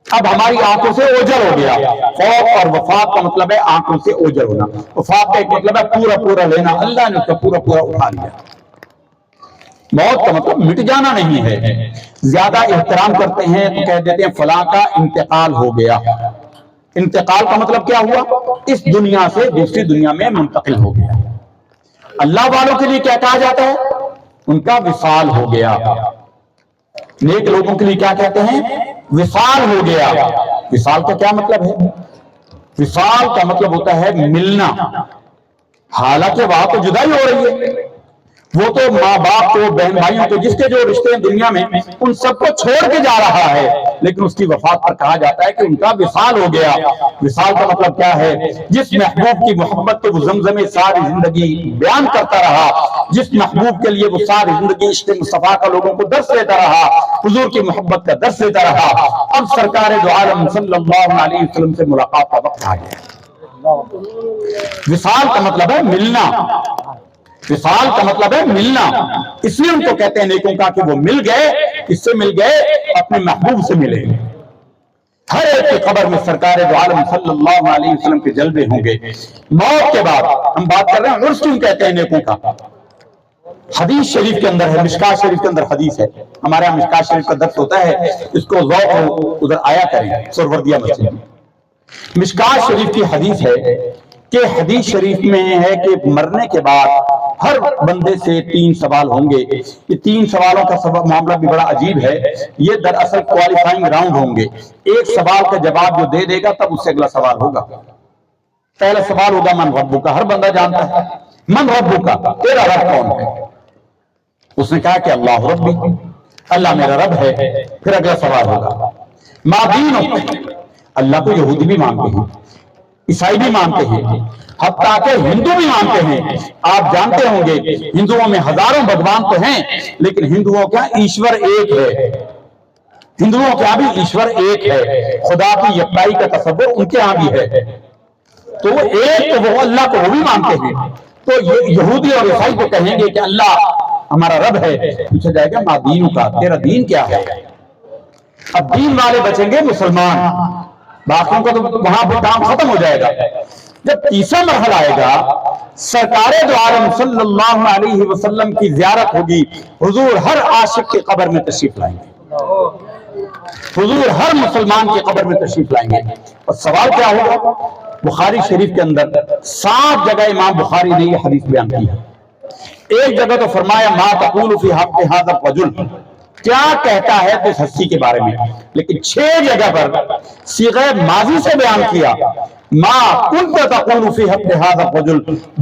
اب ہماری آنکھوں سے اوجھل ہو گیا۔ فوت اور وفات کا مطلب ہے آنکھوں سے اوجھل ہونا، وفات کا ایک مطلب ہے پورا پورا لینا، اللہ نے اس کا پورا پورا اٹھا لیا۔ موت کا مطلب مٹ جانا نہیں ہے۔ زیادہ احترام کرتے ہیں تو کہہ دیتے ہیں فلاں کا انتقال ہو گیا۔ انتقال کا مطلب کیا ہوا؟ اس دنیا سے دوسری دنیا میں منتقل ہو گیا۔ اللہ والوں کے لیے کیا کہا جاتا ہے؟ ان کا وصال ہو گیا۔ نیک لوگوں کے لیے کیا کہتے ہیں؟ وصال ہو گیا۔ وصال کا کیا مطلب ہے؟ وصال کا مطلب ہوتا ہے ملنا، حالانکہ وہاں تو جدائی ہو رہی ہے، وہ تو ماں باپ کو، بہن بھائیوں کو، جس کے جو رشتے ہیں دنیا میں، ان سب کو چھوڑ کے جا رہا ہے، لیکن اس کی وفات پر کہا جاتا ہے کہ ان کا وصال ہو گیا۔ وصال کا مطلب کیا ہے؟ جس محبوب کی محبت کے وہ زمزمے ساری زندگی بیان کرتا رہا، جس محبوب کے لیے وہ ساری زندگی عشق مصطفیٰ کا لوگوں کو درس دیتا رہا، حضور کی محبت کا درس دیتا رہا، اب سرکار دو عالم صلی اللہ علیہ وسلم سے ملاقات کا وقت آ گیا۔ وصال کا مطلب ہے ملنا، وصال کا مطلب ہے ملنا، اس لیے ان کو کہتے ہیں نیکوں کا کہ وہ مل گئے، اس سے مل گئے، اپنے محبوب سے ملے۔ ہر ایک کی قبر میں سرکار دو عالم صلی اللہ علیہ وسلم کے جلوے ہوں گے۔ موت کے بعد ہم بات کر رہے ہیں عرس کیوں کہتے ہیں نیکوں کا؟ حدیث شریف کے اندر ہے، مشکات شریف کے اندر حدیث ہے، ہمارے یہاں مشکات شریف کا درس ہوتا ہے، اس کو ذوق ہو ادھر آیا کریں سہروردیہ مسجد میں۔ مشکات شریف کی حدیث ہے کہ حدیث شریف میں ہے کہ مرنے کے بعد ہر بندے سے 3 سوال ہوں گے۔ یہ 3 سوالوں کا معاملہ بھی بڑا عجیب ہے، یہ دراصل کوالیفائنگ راؤنڈ ہوں گے۔ ایک سوال کا جواب جو دے دے گا تب اس سے اگلا سوال ہوگا۔ پہلا سوال ہوگا من ربک کا، ہر بندہ جانتا ہے من ربک کا، تیرا رب کون ہے؟ اس نے کہا کہ اللہ ربی، اللہ میرا رب ہے۔ پھر اگلا سوال ہوگا ما دینک، اللہ کو یہودی بھی مانتے ہیں، عیسائی بھی مانتے ہیں، حتیٰ کہ ہندو بھی مانتے ہیں۔ آپ جانتے ہوں گے ہندوؤں میں ہزاروں بھگوان تو ہیں، لیکن ہندوؤں کا ایشور ایک ہے، ہندوؤں کا بھی ایشور ایک ہے، خدا کی یکتائی کا تصور ان کے ہاں بھی ہے۔ تو وہ ایک تو وہ اللہ کو وہ بھی مانتے ہیں، تو یہودی اور عیسائی کو کہیں گے کہ اللہ ہمارا رب ہے، پوچھا جائے گا ما دینو کا، تیرا دین کیا ہے؟ اب دین والے بچیں گے مسلمان، باقیوں کا تو وہاں پر کام ختم ہو جائے گا۔ جب تیسرا مرحلہ آئے گا، سرکار دو عالم صلی اللہ علیہ وسلم کی زیارت ہوگی، حضور ہر عاشق کی قبر میں تشریف لائیں گے، حضور ہر مسلمان کی قبر میں تشریف لائیں گے۔ اور سوال کیا ہوگا؟ بخاری شریف کے اندر 7 جگہ امام بخاری نے یہ حدیث بیان کی ہے۔ ایک جگہ تو فرمایا ما تقول فی حق ھذا الرجل، کیا کہتا ہے اس ہستی کے بارے میں، لیکن 6 جگہ پر صیغہ ماضی سے بیان کیا، ما کنت تقول فی حق ھذا الرجل،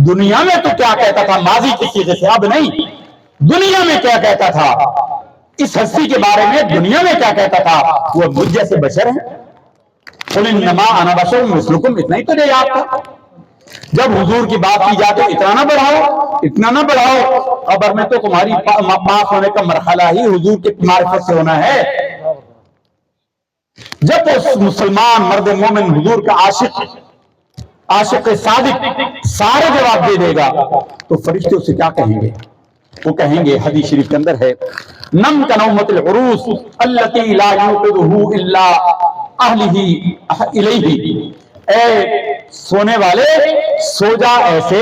دنیا میں تو کیا کہتا تھا، ماضی کی صیغے سے، اب نہیں، دنیا میں کیا کہتا تھا اس ہستی کے بارے میں، دنیا میں کیا کہتا تھا، وہ مجھ جیسے بشر ہیں، قل انما انا بشر مثلکم، اتنا ہی تو نہیں یاد تھا۔ جب حضور کی بات کی جاتی اتنا نہ بڑھاؤ، اتنا نہ بڑھاؤ، قبر میں تو تمہاری پاس ہونے کا مرحلہ ہی حضور کی معرفت سے ہونا ہے۔ جب اس مسلمان مرد مومن حضور کا عاشق صادق سارے جواب دے دے گا تو فرشتے اسے کیا کہیں گے؟ وہ کہیں گے، حدیث شریف کے اندر ہے نم کنومت العروس التي لا يوقظه الا اہلہ الیہ، اے سونے والے سو جا ایسے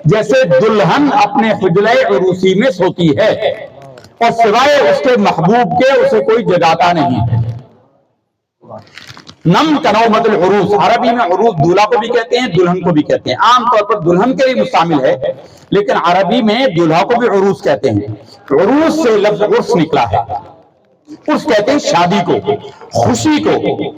جیسے دلہن اپنے حجلہ عروسی میں سوتی ہے، اور سوائے اس کے محبوب کے اسے کوئی جگاتا نہیں ہے۔ نم کنومت العروس، عربی میں عروس دولہا کو بھی کہتے ہیں، دلہن کو بھی کہتے ہیں، عام طور پر دلہن کے لیے مستعمل ہے، لیکن عربی میں دولہا کو بھی عروس کہتے ہیں۔ عروس سے لفظ عرس نکلا ہے، عرس کہتے ہیں شادی کو، خوشی کو۔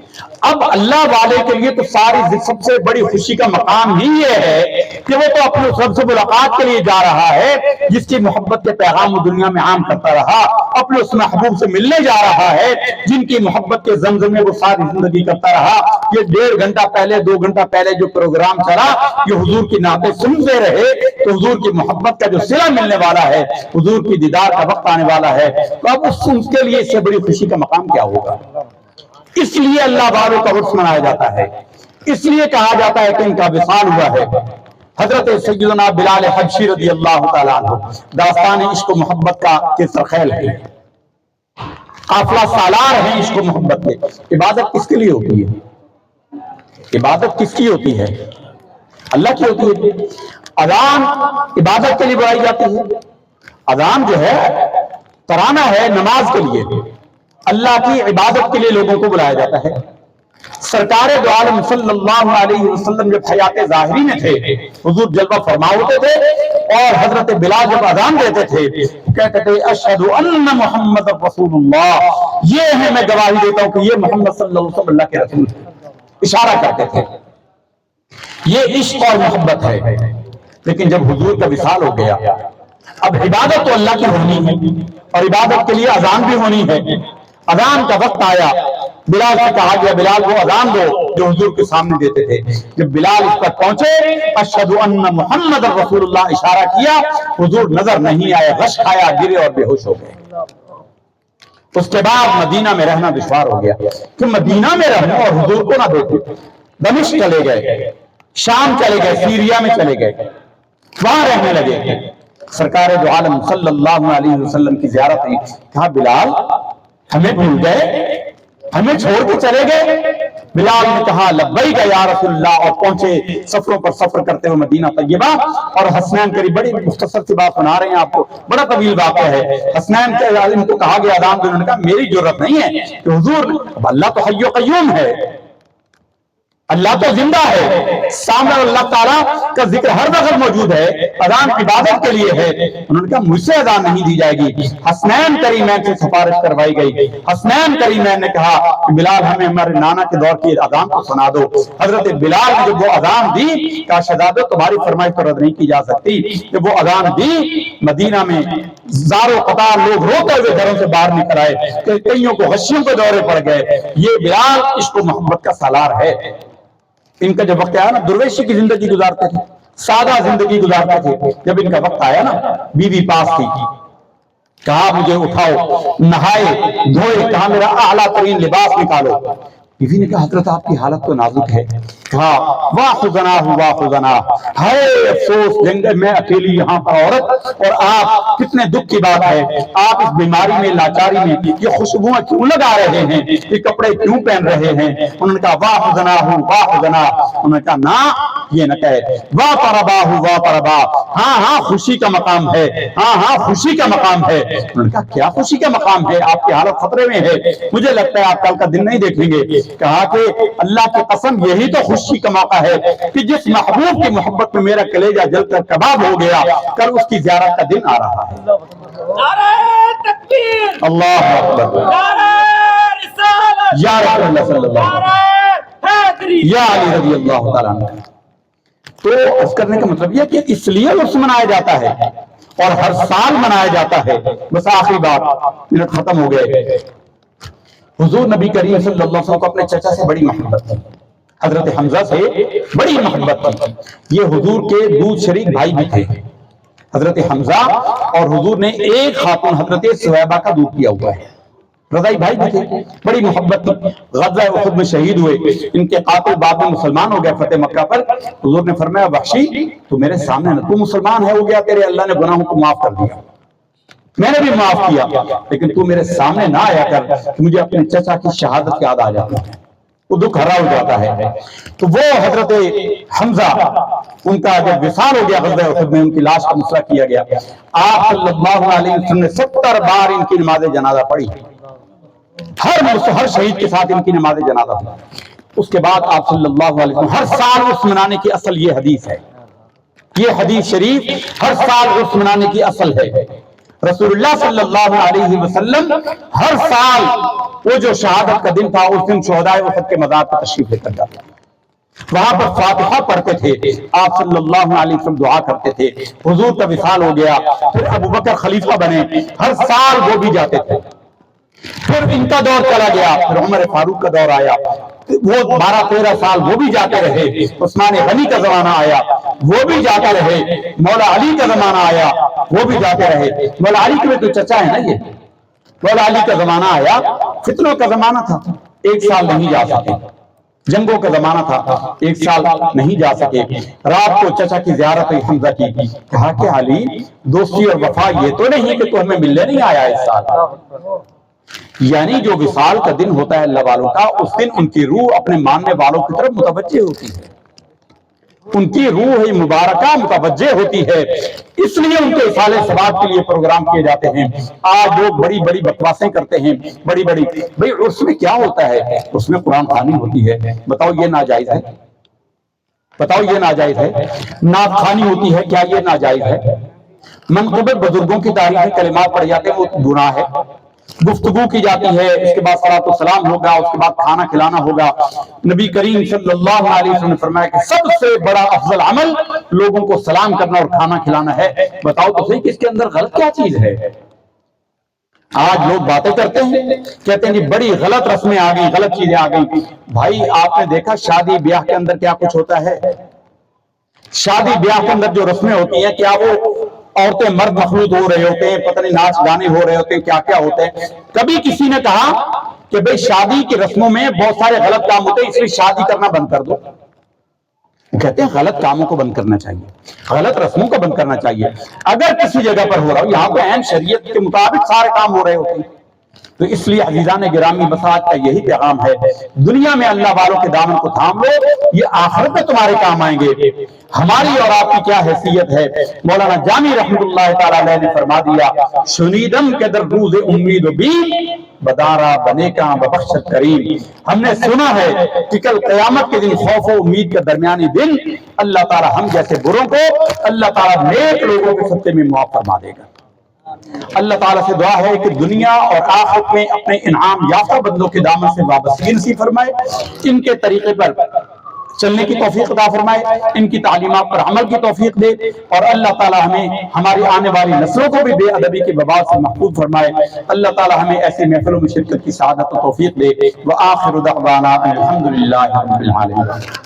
اب اللہ والے کے لیے تو ساری سب سے بڑی خوشی کا مقام ہی یہ ہے کہ وہ تو اپنے رب سے ملاقات کے لیے جا رہا ہے، جس کی محبت کے پیغام وہ دنیا میں عام کرتا رہا، اپنے اس محبوب سے ملنے جا رہا ہے جن کی محبت کے زمزم میں وہ ساری زندگی کرتا رہا۔ یہ 1.5 گھنٹہ پہلے 2 گھنٹہ پہلے جو پروگرام چلا، یہ حضور کی نعتیں سنتے رہے تو حضور کی محبت کا جو صلہ ملنے والا ہے، حضور کی دیدار کا وقت آنے والا ہے، تو اب اس کے لیے اس سے بڑی خوشی کا مقام کیا ہوگا؟ اس لیے اللہ والوں کا عرس منایا جاتا ہے، اس لیے کہا جاتا ہے کہ ان کا وصال ہوا ہے۔ حضرت سیدنا بلال حبشی رضی اللہ تعالیٰ عنہ داستان عشق و محبت کا کے سرخیل ہے، قافلہ سالار ہیں عشق و محبت کے۔ عبادت کس کے لیے ہوتی ہے؟ عبادت کس کی ہوتی ہے؟ اللہ کی ہوتی ہے۔ اذان عبادت کے لیے بلائی جاتی ہے، اذان جو ہے ترانہ ہے نماز کے لیے، اللہ کی عبادت کے لیے لوگوں کو بلایا جاتا ہے۔ سرکار دو عالم صلی اللہ علیہ وسلم جب حیات ظاہری میں تھے، حضور جلوہ فرما ہوتے تھے، اور حضرت بلال جب اذان دیتے تھے کہتے تھے اشہد ان محمد رسول اللہ، یہ ہے میں گواہی دیتا ہوں کہ یہ محمد صلی اللہ علیہ وسلم اللہ کے رسول ہیں، اشارہ کرتے تھے۔ یہ عشق اور محبت ہے۔ لیکن جب حضور کا وصال ہو گیا، اب عبادت تو اللہ کی ہونی ہے، اور عبادت کے لیے اذان بھی ہونی ہے۔ اذان کا وقت آیا، بلال سے کہا گیا بلال وہ اذان دو جو حضور کے سامنے دیتے تھے۔ جب بلال اس پر پہنچے، اشہد ان محمد رسول اللہ اشارہ کیا، حضور نظر نہیں آئے، غش کھایا، گرے اور بے ہوش ہو گئے۔ اس کے بعد مدینہ میں رہنا دشوار ہو گیا کہ مدینہ میں رہنا اور حضور کو نہ دیکھو۔ دمشق چلے گئے، شام چلے گئے، سیریا میں چلے گئے، وہاں رہنے لگے۔ سرکار دو عالم صلی اللہ علیہ وسلم کی زیارت ہوئی، کہا بلال ہمیں بھول گئے، ہمیں چھوڑ کے چلے گئے؟ بلال نے کہا لبیک یا رسول اللہ، اور پہنچے سفروں پر سفر کرتے ہوئے مدینہ طیبہ۔ اور حسنین کری بڑی مختصر سی بات سنا رہے ہیں آپ کو، بڑا طویل واقعہ ہے۔ حسنین کے عالم کو کہا گیا اذان دو، انہوں نے کہا میری جرت نہیں ہے کہ حضور، اللہ تو حی و قیوم ہے، اللہ تو زندہ ہے، سامنے اللہ تعالیٰ کا ذکر ہر وقت موجود ہے، اذان عبادت کے لیے ہے۔ انہوں نے کہا مجھ سے اذان نہیں دی جائے گی۔ حسنین کریمین سے سفارش کروائی گئی۔ حسنین کریمین نے کہا کہ بلال ہمیں ہمارے نانا کے دور کی اذان کو سنا دو۔ حضرت بلال نے جب وہ اذان دی، کہا شہزادو تمہاری فرمائش پر رد نہیں کی جا سکتی۔ جب وہ اذان دی، مدینہ میں زار و قطار لوگ روتے ہوئے گھروں سے باہر نکل آئے، کئیوں کو غشیوں کے دورے پڑ گئے۔ یہ بلال عشق و محبت کا سالار ہے۔ ان کا جب وقت آیا نا، درویشی کی زندگی گزارتے تھے، سادہ زندگی گزارتے تھے۔ جب ان کا وقت آیا نا، بیوی پاس تھی، کہا مجھے اٹھاؤ، نہائے دھوئے، کہا میرا اعلیٰ ترین لباس نکالو۔ بیوی نے کہا حضرت آپ کی حالت تو نازک ہے۔ کہا واہ خزناہ واہ خزناہ، ہائے افسوس جنگل میں اکیلی یہاں پر عورت، اور آپ کتنے دکھ کی بات ہے، آپ اس بیماری میں لاچاری میں یہ خوشبوئیں کیوں لگا رہے ہیں، یہ کپڑے کیوں پہن رہے ہیں؟ انہوں نے کہا واہ خزناہ واہ خزناہ۔ انہوں نے کہا نہ یہ نہ کہے، واہ پرباہ واہ پرباہ، ہاں ہاں خوشی کا مقام ہے، ہاں ہاں خوشی کا مقام ہے۔ انہوں نے کہا کیا خوشی کا مقام ہے، آپ کی حالت خطرے میں ہے، مجھے لگتا ہے آپ کل کا دن نہیں دیکھیں گے۔ کہا کہ اللہ کی قسم یہی تو خوشی کا موقع ہے کہ جس محبوب کی محبت میں میرا کلیجہ جل کر کباب ہو گیا، کل اس کی زیارت کا دن آ رہا ہے۔ نعرہ تکبیر، اللہ اکبر، نعرہ رسالت، یا رسول اللہ صلی اللہ علیہ نعرہ حیدری، وسلم، یا علی رضی اللہ تعالیٰ عنہ۔ تو اس کرنے کا مطلب یہ کہ اس لیے عرس منایا جاتا ہے اور ہر سال منایا جاتا ہے۔ بس آخری بات، منٹ ختم ہو گئے۔ حضور نبی کریم صلی اللہ علیہ وسلم کو اپنے چچا سے بڑی محبت تھی، حضرت حمزہ سے بڑی محبت تھی۔ یہ حضور کے دودھ شریک بھائی بھی تھے، حضرت حمزہ اور حضور نے ایک خاتون حضرت سویبہ کا دودھ پیا ہوا ہے، رضائی بھائی بھی تھے، بڑی محبت تھی۔ غزوہ احد میں شہید ہوئے، ان کے قاتل بعد میں مسلمان ہو گئے فتح مکہ پر۔ حضور نے فرمایا وحشی تو میرے سامنے نہ، تو مسلمان ہے ہو گیا، تیرے اللہ نے گناہوں کو معاف کر دیا، میں نے بھی معاف کیا، لیکن تو میرے سامنے نہ آیا کر کہ مجھے اپنے چچا کی شہادت یاد آ جاتی ہے، وہ دکھ ہرا ہو جاتا ہے۔ تو وہ حضرت حمزہ، ان کا جب وصال ہو گیا غزوہ احد میں، ان کی لاش کا مسئلہ کیا گیا، آپ صلی اللہ علیہ وسلم نے 70 بار ان کی نماز جنازہ پڑھی، ہر شہید کے ساتھ ان کی نماز جنازہ تھی۔ اس کے بعد آپ صلی اللہ علیہ وسلم ہر سال عرس منانے کی اصل یہ حدیث ہے، یہ حدیث شریف ہر سال عرس منانے کی اصل ہے۔ رسول اللہ صلی اللہ علیہ وسلم ہر سال وہ جو شہادت کا دن تھا اس دن شہدائے احد کے مزار پر تشریف لے کر جاتے، وہاں پر فاتحہ پڑھتے تھے، آپ صلی اللہ علیہ وسلم دعا کرتے تھے، حضور کا وصال ہو گیا، پھر ابو بکر خلیفہ بنے، ہر سال وہ بھی جاتے تھے، پھر ان کا دور چلا گیا، پھر عمر فاروق کا دور آیا، وہ 12-13 سال وہ بھی جاتے رہے، عثمان غنی کا زمانہ آیا وہ بھی جاتے رہے، مولا علی کا زمانہ آیا وہ بھی جاتے رہے۔ مولا علی کے تو چچا ہے نا، یہ مولا علی کا زمانہ آیا، فتنوں کا زمانہ تھا، ایک سال نہیں جا سکے، جنگوں کا زمانہ تھا، ایک سال نہیں جا سکے۔ رات کو چچا کی زیارت ہوئی حمزہ کی، کہا کہ علی دوستی اور وفا یہ تو نہیں کہ تو ہمیں ملنے نہیں آیا اس سال، یعنی جو وصال کا دن ہوتا ہے اللہ والوں کا، اس دن ان کی روح اپنے ماننے والوں کی طرف متوجہ ہوتی ہے، ان کی روح مبارکہ متوجہ ہوتی ہے، اس لیے ان کے اصالے ثواب کے لیے پروگرام کیے جاتے ہیں۔ آج لوگ بڑی بڑی بکواسیں کرتے ہیں، بڑی بھئی اس میں کیا ہوتا ہے؟ اس میں قرآن خوانی ہوتی ہے، بتاؤ یہ ناجائز ہے؟ بتاؤ یہ ناجائز ہے؟ نعت خوانی ہوتی ہے، کیا یہ ناجائز ہے؟ منقبت بزرگوں کی تاریخی کلمات پڑھ جاتے ہیں، وہ گناہ ہے۔ گفتگو کی جاتی ہے، اس کے بعد صلاۃ و سلام ہوگا، اس کے بعد کھانا کھلانا ہوگا۔ نبی کریم صلی اللہ علیہ وسلم نے فرمایا کہ سب سے بڑا افضل عمل لوگوں کو سلام کرنا اور کھانا کھلانا ہے۔ بتاؤ تو صحیح کہ اس کے اندر غلط کیا چیز ہے؟ آج لوگ باتیں کرتے ہیں، کہتے ہیں جی بڑی غلط رسمیں آ گئی، غلط چیزیں آ گئی۔ بھائی آپ نے دیکھا شادی بیاہ کے اندر کیا کچھ ہوتا ہے؟ شادی بیاہ کے اندر جو رسمیں ہوتی ہیں، کیا وہ عورتیں مرد مخلوط ہو رہے ہوتے ہیں، پتہ نہیں ناچ گانے ہو رہے ہوتے ہیں، کیا کیا ہوتے ہیں؟ کبھی کسی نے کہا کہ بھئی شادی کی رسموں میں بہت سارے غلط کام ہوتے ہیں اس لیے شادی کرنا بند کر دو؟ کہتے ہیں غلط کاموں کو بند کرنا چاہیے، غلط رسموں کو بند کرنا چاہیے۔ اگر کسی جگہ پر ہو رہا ہو، یہاں پہ عین شریعت کے مطابق سارے کام ہو رہے ہوتے ہیں، تو اس لیے عزیزان گرامی بساط کا یہی پیغام ہے، دنیا میں اللہ والوں کے دامن کو تھام لو، یہ آخرت میں تمہارے کام آئیں گے۔ ہماری اور آپ کی کیا حیثیت ہے؟ مولانا جامی رحمۃ اللہ تعالیٰ علیہ نے فرما دیا، شنیدم کے در روز امید و بی بدارا بنے کا ببخشت کریم۔ ہم نے سنا ہے کہ کل قیامت کے دن خوف و امید کا درمیانی دن اللہ تعالیٰ ہم جیسے بروں کو اللہ تعالیٰ نیک لوگوں کے صدقے میں معاف فرما دے گا۔ اللہ تعالیٰ سے دعا ہے کہ دنیا اور آخرت میں اپنے انعام یافتہ بندوں کے دامن سے وابستگی نصیب فرمائے، ان کے طریقے پر چلنے کی توفیق عطا فرمائے، ان کی تعلیمات پر عمل کی توفیق دے، اور اللہ تعالیٰ ہمیں ہماری آنے والی نسلوں کو بھی بے ادبی کے وبال سے محفوظ فرمائے۔ اللہ تعالیٰ ہمیں ایسی محفلوں میں شرکت کی سعادت و توفیق دے۔ وآخر دعوانا الحمدللہ رب العالمین۔